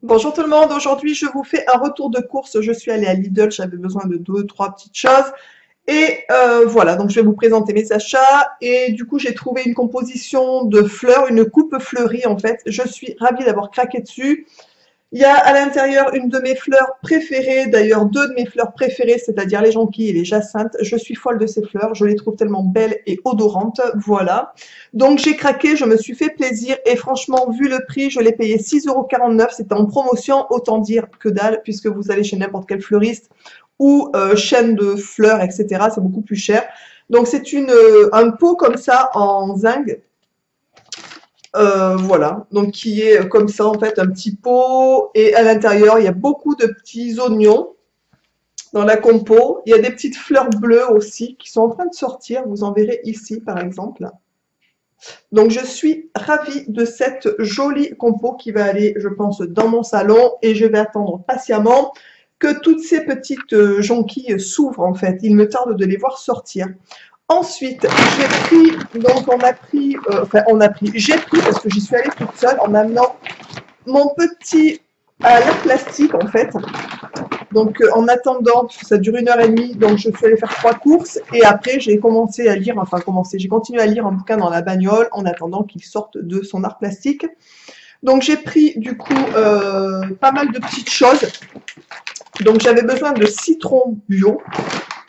Bonjour tout le monde, aujourd'hui je vous fais un retour de course. Je suis allée à Lidl, j'avais besoin de deux, trois petites choses. Et voilà, donc je vais vous présenter mes achats. Et du coup j'ai trouvé une composition de fleurs, une coupe fleurie en fait. Je suis ravie d'avoir craqué dessus. Il y a à l'intérieur une de mes fleurs préférées, d'ailleurs deux de mes fleurs préférées, c'est-à-dire les jonquilles et les jacinthes. Je suis folle de ces fleurs, je les trouve tellement belles et odorantes, voilà. Donc j'ai craqué, je me suis fait plaisir et franchement, vu le prix, je l'ai payé 6,49 €, c'était en promotion, autant dire que dalle, puisque vous allez chez n'importe quel fleuriste ou chaîne de fleurs, etc., c'est beaucoup plus cher. Donc c'est un pot comme ça en zinc, voilà, donc qui est comme ça en fait un petit pot et à l'intérieur il y a beaucoup de petits oignons dans la compo. Il y a des petites fleurs bleues aussi qui sont en train de sortir, vous en verrez ici par exemple. Donc je suis ravie de cette jolie compo qui va aller je pense dans mon salon et je vais attendre patiemment que toutes ces petites jonquilles s'ouvrent en fait. Il me tarde de les voir sortir. Ensuite, j'ai pris, donc j'ai pris parce que j'y suis allée toute seule en amenant mon petit à la plastique en fait. Donc en attendant, parce que ça dure 1 h 30, donc je suis allée faire 3 courses et après j'ai commencé à lire, j'ai continué à lire un bouquin dans la bagnole en attendant qu'il sorte de son art plastique. Donc j'ai pris du coup pas mal de petites choses. Donc j'avais besoin de citron bio,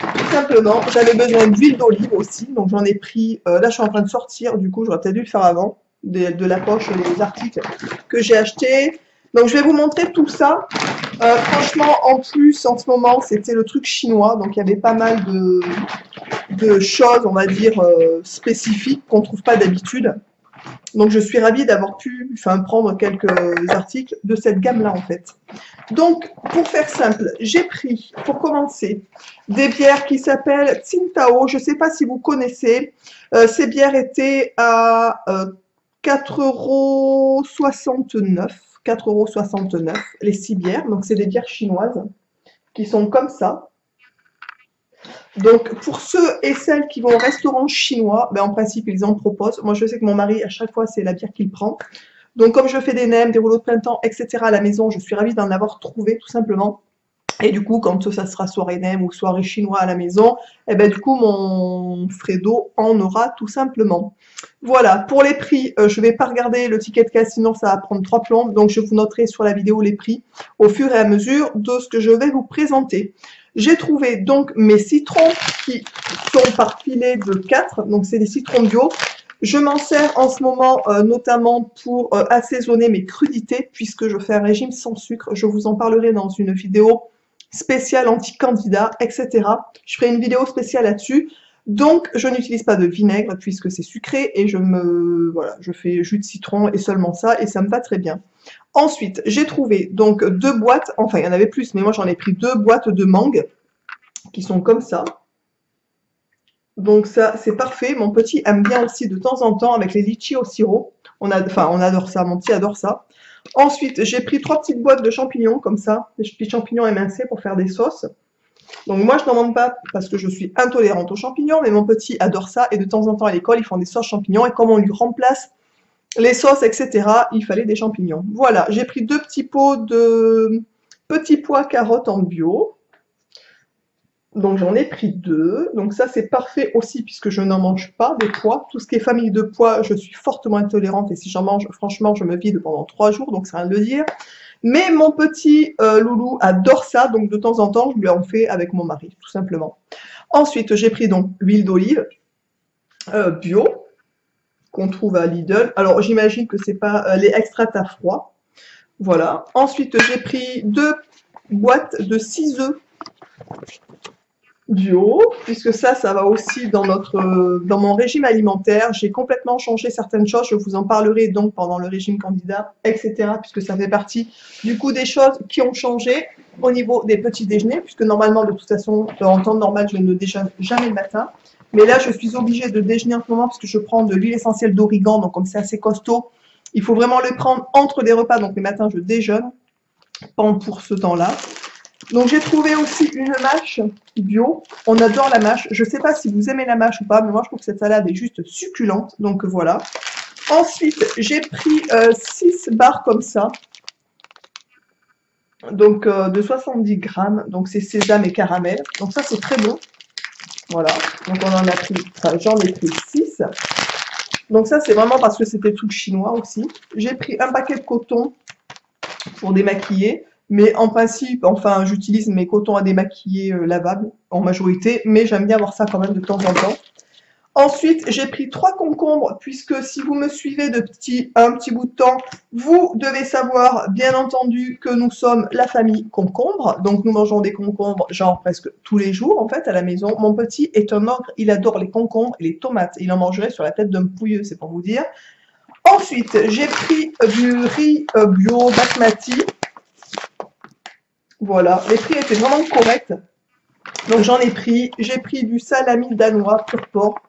tout simplement. J'avais besoin d'huile d'olive aussi, donc j'en ai pris, là je suis en train de sortir, du coup j'aurais peut-être dû le faire avant, de la poche les articles que j'ai achetés. Donc je vais vous montrer tout ça. Franchement, en plus, en ce moment, c'était le truc chinois, donc il y avait pas mal de choses, on va dire, spécifiques qu'on ne trouve pas d'habitude. Donc je suis ravie d'avoir pu prendre quelques articles de cette gamme-là en fait. Donc pour faire simple, j'ai pris pour commencer des bières qui s'appellent Tsingtao. Je ne sais pas si vous connaissez. Ces bières étaient à 4,69 €. 4,69 € les 6 bières. Donc c'est des bières chinoises qui sont comme ça. Donc, pour ceux et celles qui vont au restaurant chinois, ben, en principe, ils en proposent. Moi, je sais que mon mari, à chaque fois, c'est la bière qu'il prend. Donc, comme je fais des nems, des rouleaux de printemps, etc. à la maison, je suis ravie d'en avoir trouvé, tout simplement. Et du coup, quand ça sera soirée nem ou soirée chinois à la maison, eh ben, du coup, mon Fredo en aura tout simplement. Voilà, pour les prix, je ne vais pas regarder le ticket de caisse, sinon ça va prendre 3 plombes. Donc, je vous noterai sur la vidéo les prix au fur et à mesure de ce que je vais vous présenter. J'ai trouvé donc mes citrons qui sont par filet de 4, donc c'est des citrons bio. Je m'en sers en ce moment notamment pour assaisonner mes crudités puisque je fais un régime sans sucre. Je vous en parlerai dans une vidéo spéciale anti-candidat, etc. Je ferai une vidéo spéciale là-dessus. Donc, je n'utilise pas de vinaigre puisque c'est sucré et je fais jus de citron et seulement ça et ça me va très bien. Ensuite, j'ai trouvé donc 2 boîtes, enfin il y en avait plus, mais moi j'en ai pris 2 boîtes de mangue qui sont comme ça. Donc ça, c'est parfait. Mon petit aime bien aussi de temps en temps avec les litchis au sirop. On adore ça, mon petit adore ça. Ensuite, j'ai pris 3 petites boîtes de champignons comme ça, des petits champignons émincés pour faire des sauces. Donc moi, je n'en mange pas parce que je suis intolérante aux champignons, mais mon petit adore ça et de temps en temps à l'école, ils font des sauces champignons et comme on lui remplace les sauces, etc., il fallait des champignons. Voilà, j'ai pris 2 petits pots de petits pois carottes en bio. Donc j'en ai pris 2. Donc ça c'est parfait aussi puisque je n'en mange pas des pois. Tout ce qui est famille de pois, je suis fortement intolérante et si j'en mange, franchement, je me vide pendant 3 jours, donc c'est rien de le dire. Mais mon petit loulou adore ça, donc de temps en temps, je lui en fais avec mon mari, tout simplement. Ensuite, j'ai pris donc l'huile d'olive bio qu'on trouve à Lidl. Alors j'imagine que c'est pas les extracts à froid. Voilà. Ensuite, j'ai pris 2 boîtes de 6 œufs bio, puisque ça va aussi dans mon régime alimentaire. J'ai complètement changé certaines choses, je vous en parlerai donc pendant le régime candidat, etc., puisque ça fait partie du coup des choses qui ont changé au niveau des petits déjeuners, puisque normalement, de toute façon, en temps normal, je ne déjeune jamais le matin. Mais là, je suis obligée de déjeuner en ce moment, parce que je prends de l'huile essentielle d'origan, donc comme c'est assez costaud, il faut vraiment le prendre entre les repas, donc les matins, je déjeune, pas pour ce temps-là. Donc j'ai trouvé aussi une mâche bio. On adore la mâche. Je ne sais pas si vous aimez la mâche ou pas, mais moi je trouve que cette salade est juste succulente. Donc voilà. Ensuite, j'ai pris 6 barres comme ça donc de 70 grammes. Donc c'est sésame et caramel. Donc ça c'est très bon. Voilà. Donc on en a pris, enfin j'en ai pris 6. Donc ça c'est vraiment parce que c'était tout chinois aussi. J'ai pris un paquet de coton pour démaquiller. Mais en principe, enfin j'utilise mes cotons à démaquiller lavables en majorité. Mais j'aime bien avoir ça quand même de temps en temps. Ensuite, j'ai pris 3 concombres, puisque si vous me suivez un petit bout de temps, vous devez savoir, bien entendu, que nous sommes la famille concombre. Donc, nous mangeons des concombres, genre presque tous les jours, en fait, à la maison. Mon petit est un ogre, il adore les concombres et les tomates. Il en mangerait sur la tête d'un pouilleux, c'est pour vous dire. Ensuite, j'ai pris du riz bio basmati. Voilà, les prix étaient vraiment corrects. Donc, j'en ai pris. J'ai pris du salami danois pur porc.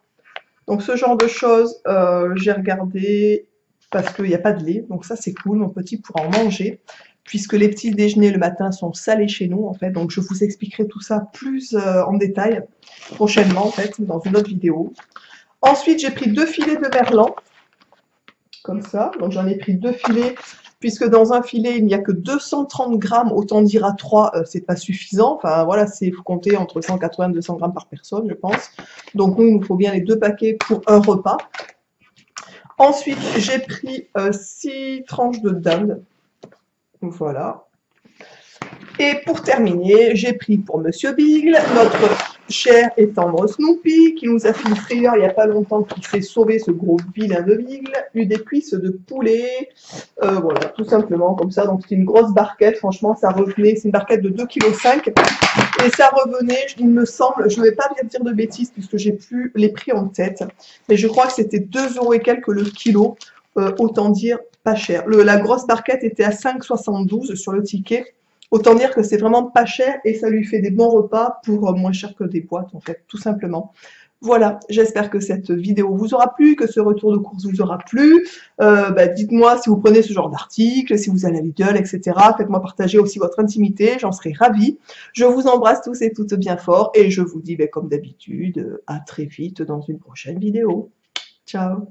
Donc ce genre de choses, j'ai regardé parce qu'il n'y a pas de lait, donc ça c'est cool, mon petit pourra en manger, puisque les petits déjeuners le matin sont salés chez nous en fait, donc je vous expliquerai tout ça plus en détail prochainement en fait, dans une autre vidéo. Ensuite j'ai pris 2 filets de merlan, comme ça, donc j'en ai pris 2 filets, puisque dans un filet il n'y a que 230 grammes, autant dire à 3, c'est pas suffisant, enfin voilà, il faut compter entre 180 et 200 grammes par personne je pense, donc nous il nous faut bien les 2 paquets pour un repas. Ensuite j'ai pris 6 tranches de dinde, voilà. Et pour terminer, j'ai pris pour Monsieur Beagle, notre cher et tendre Snoopy, qui nous a fait une frayeur il n'y a pas longtemps, qui fait sauver ce gros vilain de Beagle, des cuisses de poulet, voilà, tout simplement comme ça. Donc c'est une grosse barquette, franchement ça revenait, c'est une barquette de 2,5 kg, et ça revenait, il me semble, je ne vais pas bien dire de bêtises puisque j'ai plus les prix en tête, mais je crois que c'était 2 € et quelques le kilo, autant dire pas cher. La grosse barquette était à 5,72 sur le ticket. Autant dire que c'est vraiment pas cher et ça lui fait des bons repas pour moins cher que des boîtes en fait, tout simplement. Voilà, j'espère que cette vidéo vous aura plu, que ce retour de course vous aura plu. Dites-moi si vous prenez ce genre d'article, si vous allez à Lidl, etc. Faites-moi partager aussi votre intimité, j'en serai ravie. Je vous embrasse tous et toutes bien fort et je vous dis comme d'habitude, à très vite dans une prochaine vidéo. Ciao!